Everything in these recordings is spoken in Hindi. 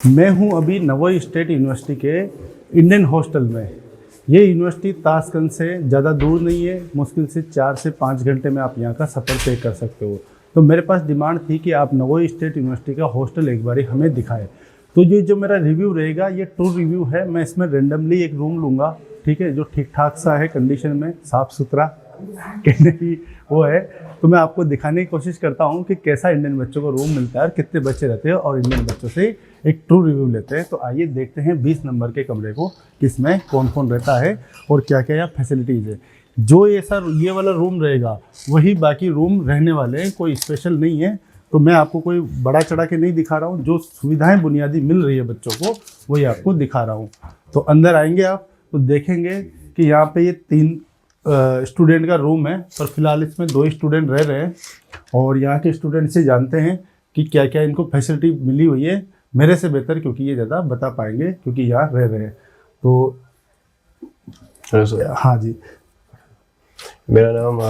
मैं हूं अभी नवोई स्टेट यूनिवर्सिटी के इंडियन हॉस्टल में। ये यूनिवर्सिटी ताशकंद से ज़्यादा दूर नहीं है, मुश्किल से 4 से 5 घंटे में आप यहाँ का सफ़र तय कर सकते हो। तो मेरे पास डिमांड थी कि आप नवोई स्टेट यूनिवर्सिटी का हॉस्टल एक बार हमें दिखाएं। तो ये जो मेरा रिव्यू रहेगा ये टूर रिव्यू है। मैं इसमें रेंडमली एक रूम लूँगा, ठीक है, जो ठीक ठाक सा है कंडीशन में, साफ़ सुथरा कहने की वो है। तो मैं आपको दिखाने की कोशिश करता हूँ कि कैसा इंडियन बच्चों को रूम मिलता है और कितने बच्चे रहते हैं, और इंडियन बच्चों से एक ट्रू रिव्यू लेते हैं। तो आइए देखते हैं 20 नंबर के कमरे को, किसमें कौन कौन रहता है और क्या क्या यहाँ फैसिलिटीज़ है। जो ये वाला रूम रहेगा वही बाकी रूम रहने वाले हैं, कोई स्पेशल नहीं है। तो मैं आपको कोई बड़ा चढ़ा के नहीं दिखा रहा हूँ, जो सुविधाएं बुनियादी मिल रही है बच्चों को वही आपको दिखा रहा हूँ। तो अंदर आएंगे आप तो देखेंगे कि यहाँ पे ये 3 स्टूडेंट का रूम है, पर फिलहाल इसमें 2 स्टूडेंट रह रहे हैं। और यहाँ के स्टूडेंट से जानते हैं कि क्या क्या इनको फैसिलिटी मिली हुई है, मेरे से बेहतर, क्योंकि ये ज़्यादा बता पाएंगे क्योंकि यहाँ रह रहे हैं। तो हाँ जी, मेरा नाम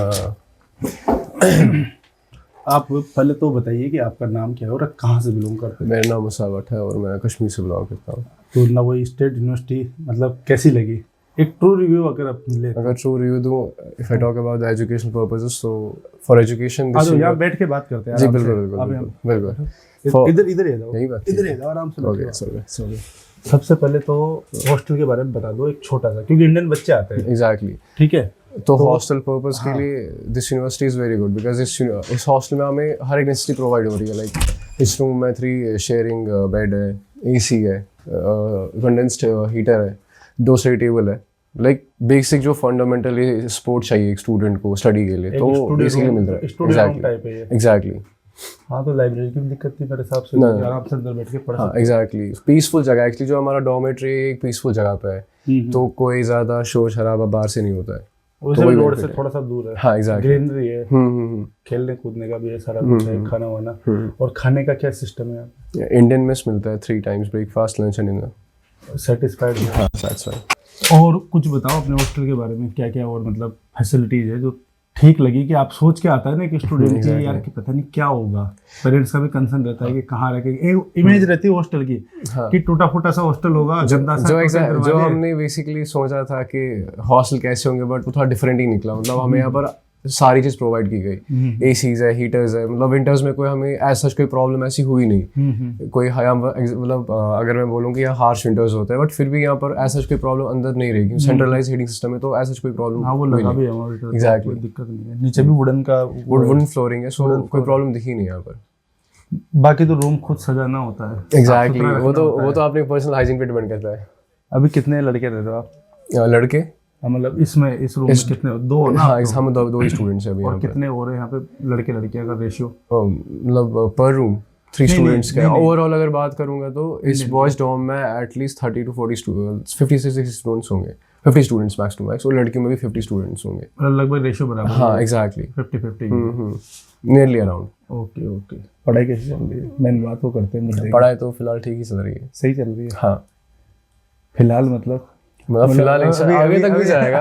आप पहले तो बताइए कि आपका नाम क्या है और कहाँ से बिलोंग करते हैं। मेरा नाम मुसावट है और मैं कश्मीर से बिलोंग करता हूँ। तो नवोई स्टेट यूनिवर्सिटी मतलब कैसी लगी, एक ट्रू रिव्यू अगर आप ले। अगर ट्रू रिव्यू दूँ, if I talk about the education purposes, तो फॉर एजुकेशन तो यहाँ बैठ के बात करते हैं। जी बिल्कुल बिल्कुल। इधर ही जाओ, इधर ही जाओ, आराम से ओके सॉरी। सबसे पहले तो हॉस्टल के बारे में बता दो एक छोटा सा, क्योंकि इंडियन बच्चे आते हैं। एग्जैक्टली, ठीक है। तो हॉस्टल पर्पस के लिए this university is very good, because इस हॉस्टल में हमें हर एक नेसेसिटी प्रोवाइड हो रही है। लाइक इस रूम में 3 शेयरिंग बेड है, AC है, कंडेंस्ड हीटर है, 2 स्टडी टेबल है। लाइक बेसिक जो फंडामेंटली सपोर्ट चाहिए एक स्टूडेंट को स्टडी के लिए, तो बेसिकली मिल रहा है। एग्जैक्टली। हाँ, तो लाइब्रेरी की भी दिक्कत नहीं मेरे हिसाब से, आराम से अंदर बैठ के पढ़ सकते हैं। एग्जैक्टली, पीसफुल जगह। एक्चुअली जो हमारा डॉर्मेट्री एक पीसफुल जगह पे है, तो कोई ज़्यादा शोर शराबा बाहर से नहीं होता है। तो रोड से थोड़ा सा दूर है। हाँ एग्जैक्टली, ग्रीनरी है, खेलने कूदने का भी है, सारा कुछ है, खाना वाना। और खाने का क्या सिस्टम है? इंडियन मेस मिलता है 3 times, breakfast, lunch and dinner. Satisfied? हाँ सेटिस्फाइड। और कुछ बताओ अपने हॉस्टल के बारे में, क्या क्या और मतलब फैसिलिटीज है जो ठीक लगी, कि आप सोच के आता है ना कि स्टूडेंट की यार कि पता नहीं क्या होगा। पेरेंट्स का भी कंसर्न रहता है कि कहाँ रखेंगे, इमेज रहती है हॉस्टल की कि टूटा फूटा सा हॉस्टल होगा, गंदा सा। जो हमने बेसिकली सोचा था कि हॉस्टल कैसे होंगे, बट वो थोड़ा डिफरेंट ही निकला। मतलब हमें यहाँ पर सारी चीज़ प्रोवाइड की गई, ACs है, हीटर्स है। मतलब विंटर्स में कोई हमें ऐसा कोई प्रॉब्लम ऐसी हुई नहीं। कोई मतलब अगर मैं बोलूँ कि यहाँ हार्श विंटर्स होते हैं, बट फिर भी यहाँ पर ऐसा कोई प्रॉब्लम अंदर नहीं रहेगी। सेंट्रलाइज हीटिंग सिस्टम है, तो ऐसा कोई प्रॉब्लम एग्जैक्टली दिक्कत नहीं है। नीचे भी वुडन फ्लोरिंग है, सो कोई प्रॉब्लम दिखी नहीं यहाँ पर। बाकी तो रूम खुद सजाना होता है। एग्जैक्टली, वो तो अपने पर्सनल हाइजीन पे डिपेंड करता है। अभी कितने लड़के रहते हो आप? लड़के मतलब इसमें इस रूम में कितने? 2 ना? हाँ, हम 2 ही स्टूडेंट्स हैं अभी। और कितने हो रहे हैं यहाँ पे लड़के लड़कियाँ का रेशियो? मतलब पर रूम 3 स्टूडेंट्स का। ओवरऑल अगर बात करूंगा तो इस बॉयज डॉर्म में एटलीस्ट 30 to 40 स्टूडेंट्स, 50 से 60 स्टूडेंट्स होंगे। 50 स्टूडेंट्स मैक्स टू मैक्स, और लड़कियों में भी 50 स्टूडेंट्स होंगे। लगभग रेशियो बराबर। हाँ एग्जैक्टली, 50-50 नियरली अराउंड। ओके। पढ़ाई कैसी चल रही है? मेन बात वो करते हैं। पढ़ाई तो फिलहाल ठीक ही चल रही है। सही चल रही है? हाँ फिलहाल मतलब फिलहाल आगे तक भी जाएगा,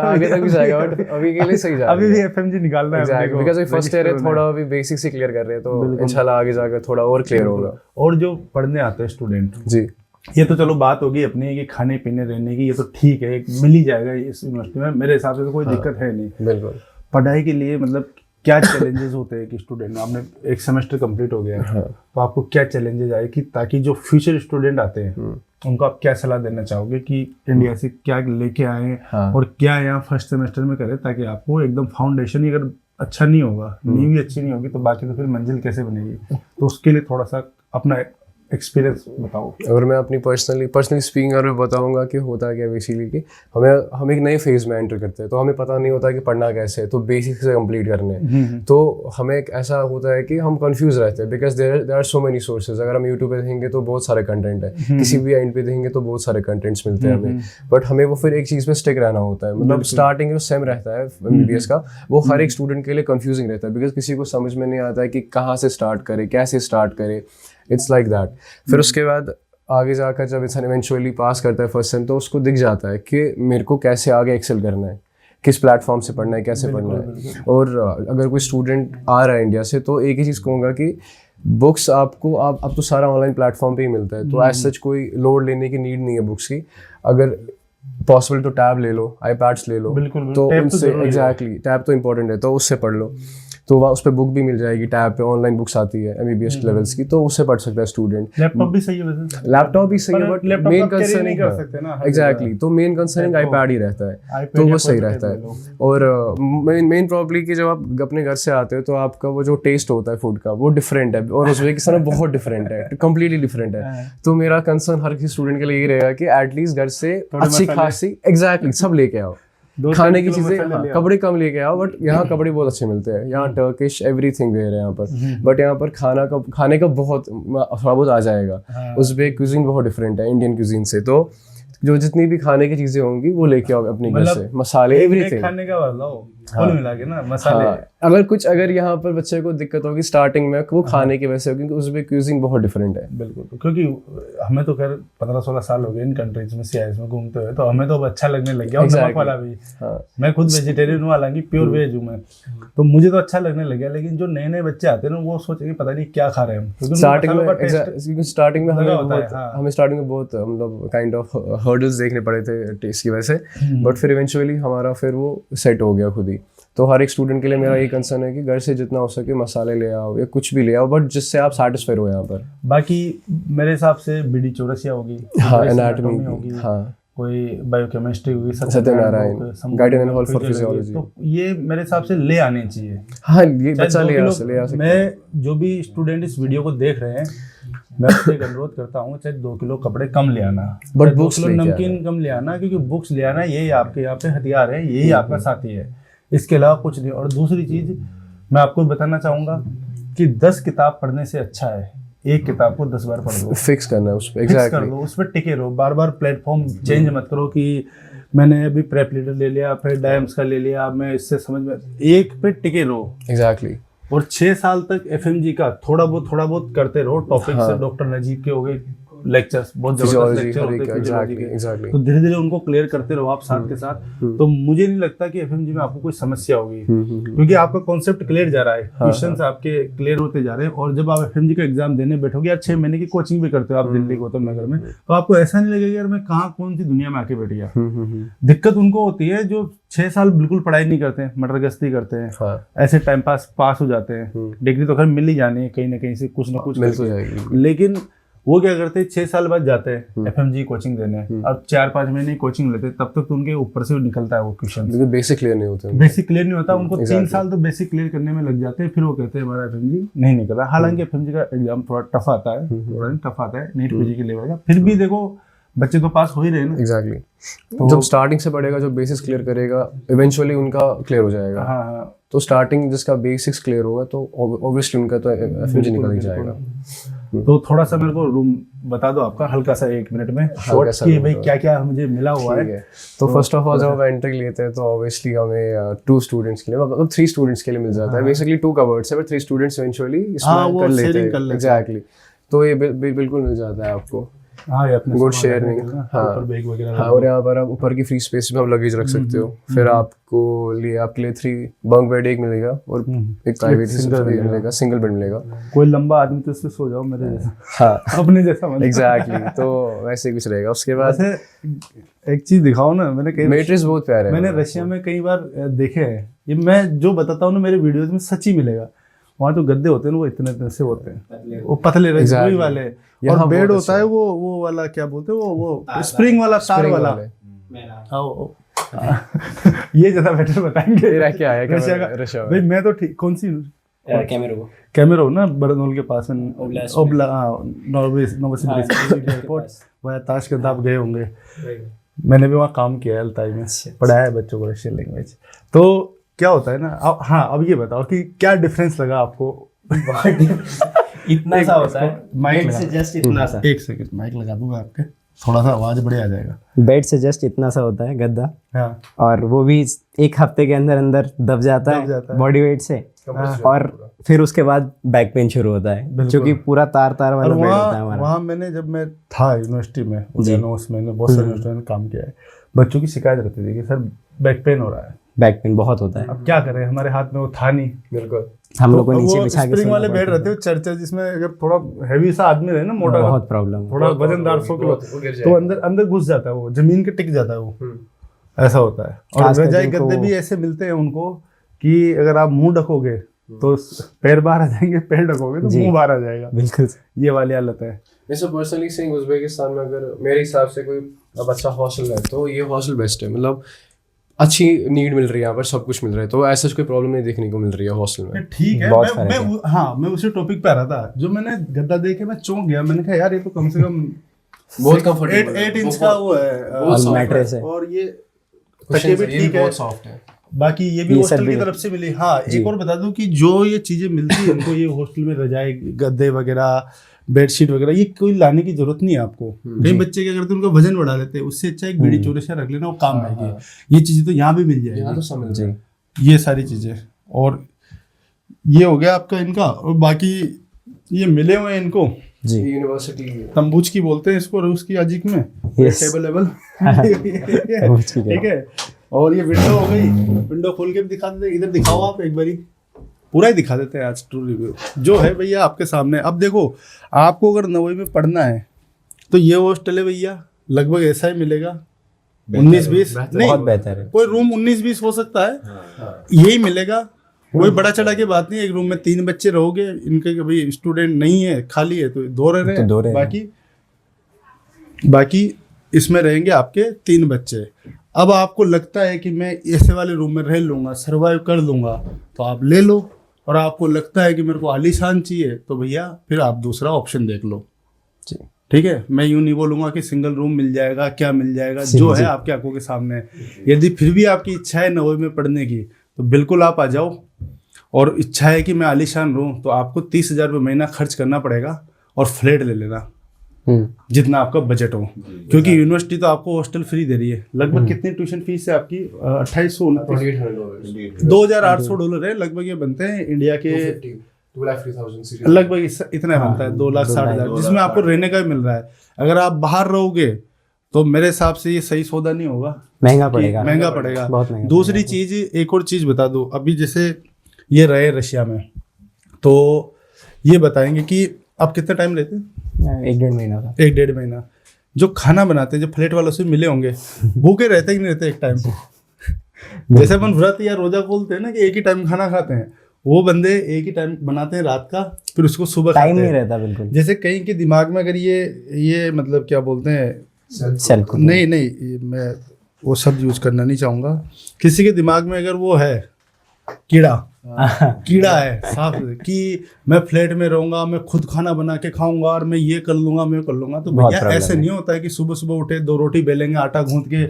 बट अभी के लिए सही जा रहा है। अभी भी FMG निकालना है एग्जैक्टली, बिकॉज़ फर्स्ट ईयर है, थोड़ा अभी बेसिक्स ही क्लियर कर रहे हैं, तो इंशाल्लाह आगे जाकर थोड़ा और क्लियर होगा। और जो पढ़ने आते हैं स्टूडेंट जी, ये तो चलो बात होगी अपनी कि खाने पीने रहने की, ये तो ठीक है, मिल ही जाएगा इस यूनिवर्सिटी में, मेरे हिसाब से तो कोई दिक्कत है नहीं। बिल्कुल। पढ़ाई के लिए मतलब क्या चैलेंजेस होते हैं कि स्टूडेंट, आपने एक सेमेस्टर कंप्लीट हो गया है, तो आपको क्या चैलेंजेस आए कि ताकि जो फ्यूचर स्टूडेंट आते हैं उनको आप क्या सलाह देना चाहोगे कि इंडिया से क्या लेके आए और क्या यहाँ फर्स्ट सेमेस्टर में करें, ताकि आपको एकदम फाउंडेशन ही अगर अच्छा नहीं होगा, नींव भी अच्छी नहीं होगी, तो बाकी तो फिर मंजिल कैसे बनेगी? तो उसके लिए थोड़ा सा अपना एक्सपीरियंस बताओ। अगर मैं अपनी पर्सनली स्पीकिंग अगर बताऊंगा कि होता क्या बेसिकली कि हम एक नए फेज में एंटर करते हैं, तो हमें पता नहीं होता कि पढ़ना कैसे है, तो बेसिक से कंप्लीट करने हैं। तो हमें एक ऐसा होता है कि हम कंफ्यूज रहते हैं, because there are so many sources. अगर हम यूट्यूब पे देखेंगे तो बहुत सारे कंटेंट है, किसी भी एंड पे देखेंगे तो बहुत सारे कंटेंट्स मिलते हैं हमें, बट हमें वो फिर एक चीज़ पे स्टिक रहना होता है। मतलब स्टार्टिंग जो सेम रहता है MBBS का, वो हर एक स्टूडेंट के लिए कंफ्यूजिंग रहता है, बिकॉज किसी को समझ में नहीं आता है कि कहाँ से स्टार्ट करे, कैसे स्टार्ट करे। It's like that. फिर उसके बाद आगे जाकर जब इंसान इवेंचुअली पास करता है फर्स्ट सेम, तो उसको दिख जाता है कि मेरे को कैसे आगे एक्सेल करना है, किस प्लेटफॉर्म से पढ़ना है, कैसे पढ़ना है। और अगर कोई स्टूडेंट आ रहा है इंडिया से, तो एक ही चीज़ कहूँगा कि बुक्स आपको अब तो सारा ऑनलाइन प्लेटफॉर्म पे ही मिलता है, तो एज सच कोई लोड लेने की नीड नहीं है बुक्स की। अगर पॉसिबल तो टैब ले लो, आईपैड्स ले लो, बिल्कुल, तो टैब तो उनसे जरूरी है। एग्जैक्टली टैब तो इंपॉर्टेंट है, तो उससे पढ़ लो। तो वहाँ उस पर बुक भी मिल जाएगी, टैब पे ऑनलाइन बुक्स आती है MBBS लेवल्स की, तो उससे पढ़ सकता है स्टूडेंट। लैपटॉप भी सही है वैसे, लैपटॉप भी सही है, बट लैपटॉप मेन आप carry कंसर्न नहीं कर सकते ना हर एग्जैक्टली, जगह। तो मेन कंसर्न आईपैड ही रहता है, iPad तो या वो सही कोई रहता tablet ले है। लो। और मेन प्रॉब्लम कि जब आप अपने घर से आते हो तो आपका वो जो टेस्ट होता है फूड का वो डिफरेंट है, और उज़्बेकिस्तान में बहुत डिफरेंट है, कंप्लीटली डिफरेंट है। तो मेरा कंसर्न हर किसी स्टूडेंट के लिए ये रहेगा कि एटलीस्ट घर से अच्छी मसाले। खासी एग्जैक्टली सब लेके आओ, दो खाने तीन की किलो चीजें, मसाले हाँ, ले आओ। कपड़े कम लेके आओ, बट यहाँ कपड़े बहुत अच्छे मिलते हैं, यहाँ टर्किश एवरीथिंग दे रहे हैं यहाँ पर, बट यहाँ पर खाने का बहुत थोड़ा बहुत आ जाएगा। उज़्बेक क्यूजीन बहुत डिफरेंट है इंडियन क्यूजीन से, तो जो जितनी भी खाने की चीजें होंगी वो लेके आओ अपने घर से, मसाले एवरीथिंग खाने का बताओ, कुल मिला के ना मसाले। अगर यहाँ पर बच्चे को दिक्कत होगी स्टार्टिंग में, वो खाने की वजह से होगी, क्योंकि उज़्बेक क्यूजीन बहुत डिफरेंट है। बिल्कुल, क्योंकि हमें तो खैर 15-16 साल हो गए इन कंट्रीज में CIS में घूमते हुए, तो हमें तो अब अच्छा लगने लग गया। और नमक वाला भी, मैं खुद वेजिटेरियन हूँ, हालांकि प्योर वेज हूँ मैं, तो मुझे तो अच्छा लगने लग गया। लेकिन जो नए नए बच्चे आते हैं ना, वो सोचेंगे पता नहीं क्या खा रहे हैं हम, स्टार्टिंग में हाँ। हमें स्टार्टिंग में बहुत मतलब काइंड ऑफ हर्डल्स देखने पड़े थे टेस्ट की वजह से, बट फिर इवेंचुअली हमारा फिर वो सेट हो गया खुद ही। तो हर एक स्टूडेंट के लिए मेरा यही कंसर्न है कि घर से जितना हो सके मसाले ले आओ या कुछ भी ले आओ, बट जिससे आप सेटिस्फाइड हो यहाँ पर। बाकी मेरे हिसाब से BD चौरसिया होगी, हाँ, एनाटॉमी एनाटॉमी, हाँ, कोई बायोकेमिस्ट्री होगी, Satyanarayan, guidance hall for physiology, तो ये मेरे हिसाब से ले आने चाहिए। हाँ, ये बच्चा ले आ सकता है। मैं जो भी स्टूडेंट इस वीडियो को देख रहे हैं, मैं आपसे एक अनुरोध करता हूँ, चाहे 2 किलो कपड़े कम ले आना, बट 2 बुक्स किलो नमकीन कम ले आना, क्योंकि बुक्स ले आना यही आपके यहाँ पे हथियार है, यही आपका साथी है, इसके अलावा कुछ नहीं। और दूसरी चीज मैं आपको बताना चाहूंगा कि 10 किताब पढ़ने से अच्छा है एक किताब को 10 बार पढ़ लो, फिक्स करना है उस पर, फिक्स कर लो, उस पर टिके रहो, बार बार प्लेटफॉर्म चेंज मत करो कि मैंने अभी प्रेप लीडर ले लिया, फिर डायम्स का ले लिया, मैं इससे समझ में, एक पे टिके रहो एग्जैक्टली। और 6 साल तक FMG का थोड़ा बहुत करते रहो। टॉपिक से डॉक्टर नजीब के हो गए लेक्चर्स, बहुत जबरदस्त लेक्चर होते हैं फिजियोलॉजी के, तो धीरे धीरे उनको क्लियर करते रहो आप साथ के साथ, तो मुझे नहीं लगता कि FMG में आपको कोई समस्या होगी, क्योंकि आपका कॉन्सेप्ट क्लियर जा रहा है, क्वेश्चंस आपके क्लियर होते जा रहे हैं। और जब आप FMG का एग्जाम देने बैठोगे, यार 6 महीने की कोचिंग भी करते हो आप दिल्ली गौतम नगर में, तो आपको ऐसा नहीं लगेगा यार मैं कहाँ कौन सी दुनिया में आके बैठ गया। दिक्कत उनको होती है जो 6 साल बिल्कुल पढ़ाई नहीं करते हैं, मटर गश्ती करते हैं, ऐसे टाइम पास हो जाते हैं। डिग्री तो खैर मिल ही जानी है कहीं ना कहीं से, कुछ ना कुछ मिल तो जाएगी, लेकिन वो क्या करते हैं 6 साल बाद जाते हैं FMG कोचिंग देने, और 4-5 महीने कोचिंग लेते हैं, तब तक तो उनके ऊपर से निकलता है वो क्वेश्चन, बेसिक क्लियर नहीं होते, बेसिक क्लियर नहीं होता उनको। 3 साल तो बेसिक क्लियर करने में लग जाते हैं, फिर वो कहते हैं हमारा FMG नहीं निकल रहा। हालांकि FMG का एग्जाम थोड़ा टफ आता है, नीट PG के लेवल का, फिर भी देखो बच्चे तो पास हो ही रहे हैं ना। एग्जैक्टली, जब स्टार्टिंग से पढ़ेगा, जो बेसिक्स क्लियर करेगा, इवेंचुअली उनका क्लियर हो जाएगा। हाँ, तो स्टार्टिंग जिसका बेसिक्स क्लियर होगा तो ऑब्वियसली उनका तो FMG निकल ही जाएगा। तो थोड़ा सा मेरे को रूम बता दो आपका, हल्का सा 1 मिनट में शॉर्ट की भाई क्या क्या मुझे मिला हुआ है। तो फर्स्ट ऑफ ऑल जब हम एंट्री लेते हैं तो ऑब्वियसली हमें 2 स्टूडेंट्स के लिए, मतलब 3 स्टूडेंट्स के लिए मिल जाता है। बेसिकली 2 कवर्ड्स है, बट 3 स्टूडेंट्स इवेंचुअली इसमें कर लेते हैं। एग्जैक्टली, तो ये बिल्कुल मिल जाता है आपको। हाँ, ये अपने गुड शेयरिंग, हाँ, बैग वगैरह, हाँ, और यहाँ पर आप ऊपर की फ्री स्पेस में आप लगेज रख सकते हो। फिर आपके लिए 3 बंक बेड एक मिलेगा और एक प्राइवेट मिलेगा, सिंगल बेड मिलेगा। कोई लंबा आदमी तो इसमें सो जाओ मेरे जैसा, हाँ अपने जैसा मतलब। एग्जैक्टली, तो वैसे कुछ रहेगा। उसके बाद एक चीज दिखाओ ना, मैंने मैट्रेस बहुत प्यारे मैंने रशिया में कई बार देखे हैं, ये मैं जो बताता हूँ ना मेरे वीडियोस में सच ही मिलेगा। वहाँ जो गद्दे होते हैं ना वो इतने से होते हैं, वो पतले रजोई वाले, और बेड होता है वो वाला क्या बोलते हैं वो स्प्रिंग वाला, तार वाला। ये ज्यादा बेटर बताएंगे। तेरा क्या है रशिया का भाई? मैं तो ठीक, कौन सी कैमरो ना बर्नोल के पास में, नोवोसिबिर्स्क एयरपोर्ट, वह ताशकंद गए होंगे। मैंने भी वहाँ काम किया है, अल्ताई में पढ़ाया है बच्चों को रशियन लैंग्वेज। तो क्या होता है ना, अब ये बताओ कि क्या डिफरेंस लगा आपको? इतना सा होता है, माइक से जस्ट इतना सा। 1 सेकंड माइक लगा दूंगा आपके, थोड़ा सा आवाज बढ़िया आ जाएगा। बेड से जस्ट इतना सा होता है गद्दा, हाँ, और वो भी 1 हफ्ते के अंदर दब जाता है बॉडी वेट से, और फिर उसके बाद बैक पेन शुरू होता है, क्योंकि पूरा तार वाला बेड होता है हमारा। वहाँ जब मैं था यूनिवर्सिटी में, मैंने बहुत सारी यूनिवर्सिटी में काम किया है, बच्चों की शिकायत रहती थी कि सर बैक पेन हो रहा है, बैक पेन बहुत होता है। अब क्या करें, हमारे हाथ में वो था नहीं। बिल्कुल। हम लोग को तो नीचे वो बिछा के स्प्रिंग सोना वाले बेड पड़ता रहते हो चर्चा, जिसमें अगर थोड़ा हैवी सा आदमी रहे ना, मोटा, बहुत प्रॉब्लम। थोड़ा वजनदार 100 किलो, तो अंदर अंदर घुस जाता है, वो जमीन के टिक जाता है वो, ऐसा होता है। और खासकर रजाई जिनको- गद्दे भी ऐसे मिलते हैं उनको कि अगर आप मुंह ढकोगे तो पैर बाहर आ जाएंगे, पैर ढकोगे तो जी। मुंह बाहर आ जाएगा। बिल्कुल। ये वाली हालत है। वैसे पर्सनली सेइंग उज़्बेकिस्तान में अगर मेरे हिसाब से कोई अब अच्छा हॉस्टल है तो ये हॉस्टल बेस्ट है। मतलब अच्छी नीड मिल रही है यहाँ पर, सब कुछ मिल रहा है, तो ऐसा कोई प्रॉब्लम नहीं देखने को मिल रही है हॉस्टल में। ठीक है, बहुत फर्क मैं हाँ, मैं उसी टॉपिक पे आ रहा था। जो मैंने गद्दा देखे मैं चौंक गया, मैंने कहा यार ये तो कम से कम बहुत comfortable है, 8 इंच का वो है बहुत soft मैट्रेस है। और ये तकिए भी ठीक है, बहुत सॉफ्ट है। बाकी ये भी ये हॉस्टल सब की भी- तरफ से मिली। हाँ, एक और बता दूं कि जो ये चीजें मिलती है इनको, ये हॉस्टल में रजाई गद्दे वगैरह, बेडशीट वगैरह, ये कोई लाने की जरूरत नहीं है आपको। कई बच्चे क्या करते हैं, उनका वजन बढ़ा लेते हैं, उससे अच्छा एक बीड़ी चोरसिया रख लेना, वो काम आएगी। ये चीजें तो यहाँ भी मिल यहाँ जाएगी, तो सब मिल रहा है। ये सारी चीजें। और ये हो गया आपका इनका, और बाकी ये मिले हुए हैं इनको, जी। यूनिवर्सिटी तंबूच की बोलते हैं इसको रूस की अजीक में, Yes. Table level. तंबूच की ठीक है। और ये विंडो हो गई, विंडो खोल के भी दिखा देते, इधर दिखाओ आप एक बारी, पूरा ही दिखा देते हैं आज टूर रिव्यू जो है भैया आपके सामने। अब देखो, आपको अगर नवोई में पढ़ना है तो ये हॉस्टल है भैया, लगभग ऐसा ही मिलेगा, 19-20 बहुत बेहतर है। कोई रूम 19-20 हो सकता है, यही मिलेगा, कोई बड़ा चढ़ा की बात नहीं। एक रूम में 3 बच्चे रहोगे, इनके कभी स्टूडेंट नहीं है, खाली है, तो 2 रह रहे तो 2 रह हैं, रहे हैं। बाकी इसमें रहेंगे आपके 3 बच्चे। अब आपको लगता है कि मैं ऐसे वाले रूम में रह लूँगा, सर्वाइव कर लूँगा, तो आप ले लो। और आपको लगता है कि मेरे को आलीशान चाहिए, तो भैया फिर आप दूसरा ऑप्शन देख लो। जी। ठीक है, मैं यूँ नहीं बोलूँगा कि सिंगल रूम मिल जाएगा, क्या मिल जाएगा, जो है आपके आंखों के सामने है। यदि फिर भी आपकी इच्छा है नवोई में पढ़ने की, तो बिल्कुल आप आ जाओ। और इच्छा है कि मैं आलीशान रहूँ, तो आपको 30,000 रुपये महीना खर्च करना पड़ेगा, और फ्लैट ले लेना जितना आपका बजट हो, क्योंकि यूनिवर्सिटी तो आपको हॉस्टल फ्री दे रही है। लगभग कितनी ट्यूशन फीस है आपकी? 2800 $2,800 है लगभग, ये बनते हैं इंडिया के 2,50,000 लगभग इतना बनता है, 2,60,000, जिसमें आपको रहने का भी मिल रहा है। अगर आप बाहर रहोगे तो मेरे हिसाब से ये सही सौदा नहीं होगा, महंगा पड़ेगा, महंगा पड़ेगा। बहुत महंगा। दूसरी चीज, एक और चीज बता दूं, अभी जैसे ये रहे रशिया में, तो ये बताएंगे कि आप कितना टाइम रहते हैं? 1-1.5 महीना का। 1-1.5 महीना। जो खाना बनाते हैं, जो फ्लैट वालों से मिले होंगे, भूखे रहते कि नहीं रहते एक टाइम पे? जैसे अपन व्रत या रोजा खोलते हैं ना कि एक ही टाइम खाना खाते हैं, वो बंदे एक ही टाइम बनाते हैं रात का, फिर उसको सुबह खाते हैं। टाइम नहीं रहता बिल्कुल। जैसे कहीं के दिमाग में अगर ये मतलब क्या बोलते हैं, सेल्फ नहीं मैं वो शब्द यूज करना नहीं चाहूंगा। किसी के दिमाग में अगर वो है कीड़ा है साफ, कि मैं फ्लैट में रहूंगा, मैं खुद खाना बना के खाऊंगा, और मैं ये कर लूंगा, मैं कर लूंगा, तो बहुत भैया प्रॉब्लम ऐसे है। नहीं होता है कि सुबह सुबह उठे 2 रोटी बेलेंगे, आटा गूंथ के,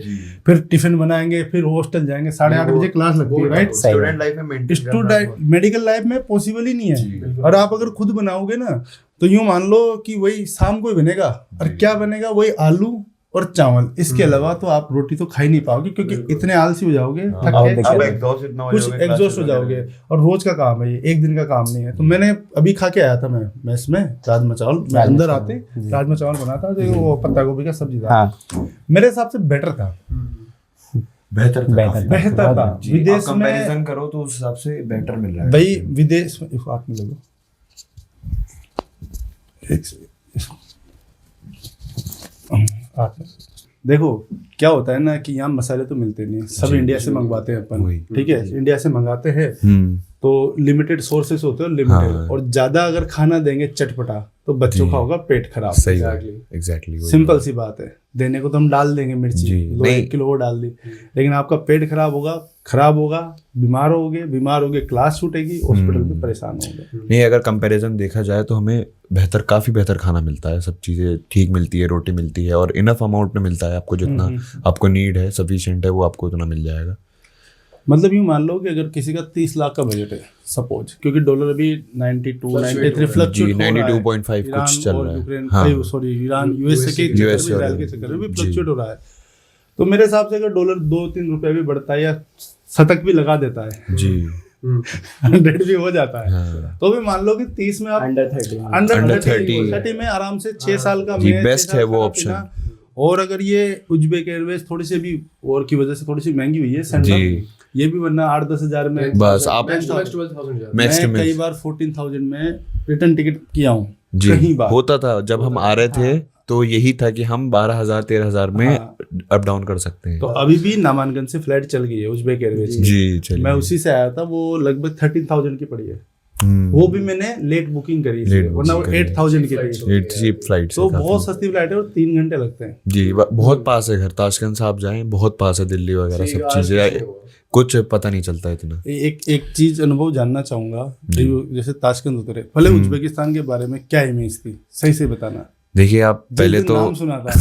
फिर टिफिन बनाएंगे, फिर हॉस्टल जाएंगे, 8:30 बजे क्लास लगती है, राइट? स्टूडेंट लाइफ में स्टूडेंट मेडिकल लाइफ में पॉसिबल ही नहीं है। और आप अगर खुद बनाओगे ना, तो यूं मान लो कि वही शाम को ही बनेगा, और क्या बनेगा, वही आलू और चावल। इसके अलावा तो आप रोटी तो खा ही नहीं पाओगे, क्योंकि इतने आलसी हो जाओगे, थक और के, देखिए, अब एग्जॉस्ट इतना हो कुछ जाओगे, एग्जॉस्ट हो जाओगे। और रोज का काम है ये, एक दिन का काम नहीं है। तो मैंने अभी खा के आया था, मैं मेस में राजमा चावल, मैं अंदर आते राजमा चावल बना था, जो वो पत्ता गोभी का सब्जी था। हाँ, मेरे हिसाब से बेटर था, बेहतर बेहतर था। विदेश में कंपैरिजन करो तो उस हिसाब से बेटर मिल रहा है भाई, विदेश में आप में लगो देखो क्या होता है ना कि यहाँ मसाले तो मिलते नहीं, सब इंडिया से मंगवाते हैं अपन, ठीक है, इंडिया से मंगाते हैं, तो लिमिटेड सोर्सेस होते हैं, लिमिटेड। और ज्यादा अगर खाना देंगे चटपटा, तो बच्चों का होगा पेट खराब। सही एग्जैक्टली सिंपल सी बात है, देने को तो हम डाल देंगे मिर्ची, जी, लो नहीं। 1 किलो वो डाल दी, लेकिन आपका पेट खराब होगा, बीमार होगे, क्लास छूटेगी, हॉस्पिटल में परेशान होंगे। नहीं, अगर कंपैरिजन देखा जाए तो हमें काफ़ी बेहतर खाना मिलता है, सब चीज़ें ठीक मिलती है, रोटी मिलती है, और इनफ अमाउंट में मिलता है आपको, जितना आपको नीड है, सफिशिएंट है, वो आपको उतना मिल जाएगा। मतलब यूँ मान लो कि अगर किसी का 30 लाख का बजट है सपोज, क्योंकि डॉलर अभी 92, 93 फ्लक्चुएट हो रहा है, 92.5 कुछ चल रहा है। यूक्रेन, हाँ। सॉरी ईरान यूएसए के चक्कर में, इजराइल के चक्कर में भी फ्लक्चुएट हो रहा है। तो मेरे हिसाब से अगर डॉलर 2-3 रुपए भी बढ़ता है, या शतक भी लगा देता है जी 100 भी हो जाता है, हाँ। तो भी मान लो कि 30 में आप अंडर 30 अंडर 30 30 में आराम से 6 साल का जी, मैं, बेस्ट 6 साल है वो का ऑप्शन। पीना। और अगर ये उज्बेक एयरवेज थोड़ी सी भी और की वजह से थोड़ी सी महंगी हुई है, सेंट्रल, जी। ये भी वरना 8-10 हजार में बस आप मैक्स 12,000 मैक्स टू मैं कई मैक्स बार 14,000 में रिटर्न टिकट किया हूँ जी कहीं बार। होता था जब हम आ रहे थे तो यही था कि हम 12,000-13,000 में हाँ। अप डाउन कर सकते हैं। तो अभी भी नामांकन से फ्लाइट चल गई है उज्बेक एयरवेज की। जी चलिए। मैं उसी से आया था, वो लगभग 13,000 की पड़ी है। हम्म, वो भी मैंने लेट बुकिंग करी इसलिए, Late वरना वो booking करी। 8,000 की थी। ये चीप फ्लाइट से तो काफी। बहुत सस्ती फ्लाइट है और 3 घंटे लगते हैं। जी बहुत पास है घर, ताशकंद से आप जाएं बहुत पास है, दिल्ली वगैरह सब चीजें कुछ पता नहीं चलता इतना। एक चीज अनुभव जानना चाहूंगा, जैसे ताशकंद उतरे, पहले उज्बेकिस्तान के बारे में क्या इमेज थी, सही से बताना। देखिए आप पहले तो नाम सुना था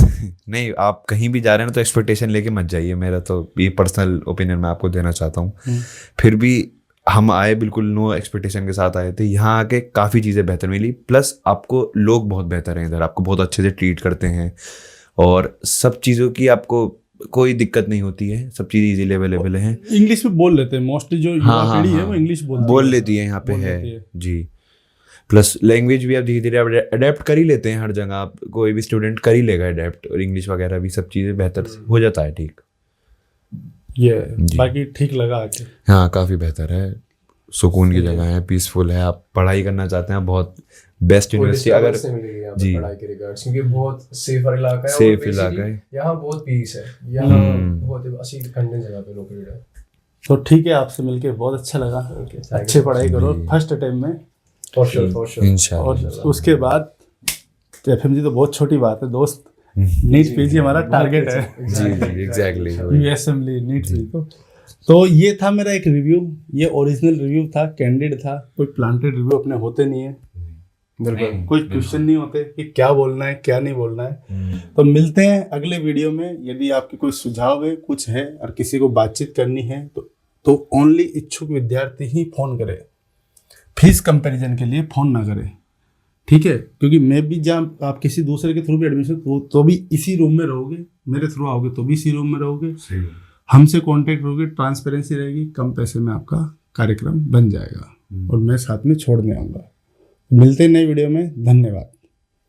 नहीं, आप कहीं भी जा रहे हैं ना तो एक्सपेक्टेशन लेके मत जाइए, मेरा तो ये पर्सनल ओपिनियन मैं आपको देना चाहता हूँ। फिर भी हम आए बिल्कुल नो एक्सपेक्टेशन के साथ आए थे, यहाँ आके काफ़ी चीज़ें बेहतर मिली, प्लस आपको लोग बहुत बेहतर हैं इधर, आपको बहुत अच्छे से ट्रीट करते हैं और सब चीज़ों की आपको कोई दिक्कत नहीं होती है, सब चीज़ इजीली अवेलेबल है। इंग्लिश भी बोल लेते हैं मोस्टली, जो युवा हाँ, पीढ़ी है हाँ, वो इंग्लिश बोल लेती है यहाँ पे बोल है लेती है। जी। प्लस लैंग्वेज भी आप धीरे धीरे अडेप्ट कर ही लेते हैं, हर जगह आप कोई भी स्टूडेंट कर ही लेगा अडेप्ट, और इंग्लिश वगैरह भी सब चीज़ें बेहतर हो जाता है ठीक। ये जी। बाकी ठीक लगा आके। हाँ काफ़ी बेहतर है, सुकून की जगह है, पीसफुल है, आप पढ़ाई करना चाहते हैं बहुत बेस्ट यूनिवर्सिटी अगर जी पढ़ाई के रिगार्ड्स, क्योंकि बहुत सेफर इलाका है, Safe और इलाका basically है। यहाँ बहुत पीस है, यहाँ बहुत अच्छी ठंडी जगह पे लोकेटेड है। तो ठीक है, आपसे मिलके बहुत अच्छा लगा। अच्छे पढ़ाई करो फर्स्ट टाइम में, फॉर श्योर और इंशाल्लाह। उसके बाद एफएमजी तो बहुत छोटी बात है दोस्त, नीट पीजी हमारा टारगेट है। जी जी एग्जैक्टली। USMLE NEET PG. तो ये था मेरा एक रिव्यू, ये ओरिजिनल रिव्यू था, कैंडिड था, कोई प्लांटेड रिव्यू अपने होते नहीं है, बिल्कुल कोई क्वेश्चन नहीं होते कि क्या बोलना है क्या नहीं बोलना है। तो मिलते हैं अगले वीडियो में। यदि आपके कोई सुझाव है, कुछ है और किसी को बातचीत करनी है तो ओनली इच्छुक विद्यार्थी ही फोन करें, फीस कंपैरिजन के लिए फोन ना करें, ठीक है? क्योंकि मैं भी जब आप किसी दूसरे के थ्रू भी एडमिशन तो भी इसी रूम में रहोगे, मेरे थ्रू आओगे तो भी इसी रूम में रहोगे, हमसे कांटेक्ट रहोगे, ट्रांसपेरेंसी रहेगी, कम पैसे में आपका कार्यक्रम बन जाएगा और मैं साथ में छोड़ने आऊँगा। मिलते हैं नई वीडियो में, धन्यवाद।